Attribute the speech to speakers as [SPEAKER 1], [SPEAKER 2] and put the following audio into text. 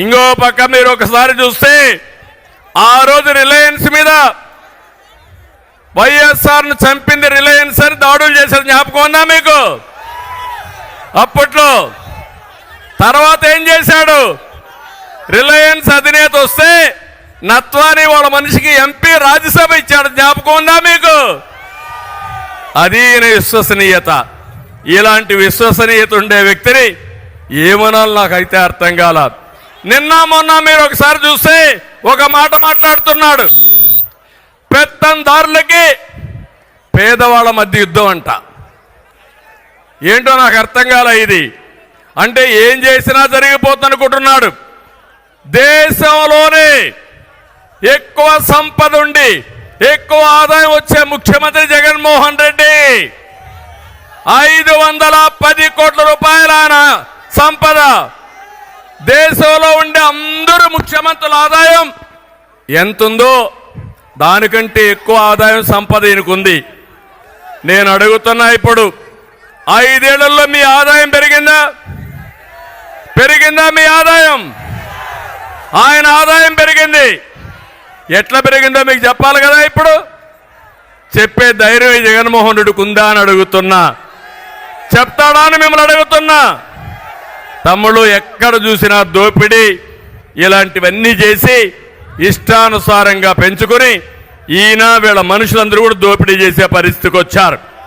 [SPEAKER 1] ఇంకో పక్క మీరు ఒకసారి చూస్తే ఆ రోజు రిలయన్స్ మీద వైఎస్ఆర్ను చంపింది రిలయన్స్ అని దాడులు చేశారు, జ్ఞాపకం ఉందా మీకు? అప్పట్లో తర్వాత ఏం చేశాడు? రిలయన్స్ అధినేత వస్తే నత్వాని వాళ్ళ మనిషికి ఎంపీ రాజ్యసభ ఇచ్చాడు, జ్ఞాపకం ఉందా మీకు? అది విశ్వసనీయత. ఇలాంటి విశ్వసనీయత ఉండే వ్యక్తిని ఏమనాలి నాకైతే అర్థం కాల. నిన్న మొన్న మీరు ఒకసారి చూస్తే ఒక మాట మాట్లాడుతున్నాడు, పెత్తందారులకి పేదవాళ్ళ మధ్య యుద్ధం అంట. ఏంటో నాకు అర్థం కాల ఇది. అంటే ఏం చేసినా జరిగిపోతుంది అనుకుంటున్నాడు. దేశంలోనే ఎక్కువ సంపద ఉండి ఎక్కువ ఆదాయం వచ్చే ముఖ్యమంత్రి జగన్మోహన్ రెడ్డి. 510 కోట్ల రూపాయల సంపద. దేశంలో ఉండే అందరూ ముఖ్యమంత్రుల ఆదాయం ఎంతుందో దానికంటే ఎక్కువ ఆదాయం సంపద ఈయనకుంది. నేను అడుగుతున్నా, ఇప్పుడు 5 ఏళ్లలో మీ ఆదాయం పెరిగిందా? మీ ఆదాయం? ఆయన ఆదాయం పెరిగింది. ఎట్లా పెరిగిందో మీకు చెప్పాలి కదా. ఇప్పుడు చెప్పే ధైర్యం ఈ జగన్మోహన్ రెడ్డికి ఉందా అని అడుగుతున్నా. చెప్తాడా అని మిమ్మల్ని అడుగుతున్నా. తమ్ముళ్ళు, ఎక్కడ చూసినా దోపిడీ ఇలాంటివన్నీ చేసి ఇష్టానుసారంగా పెంచుకొని ఈయన వీళ్ళ మనుషులందరూ కూడా దోపిడీ చేసే పరిస్థితికి వచ్చారు.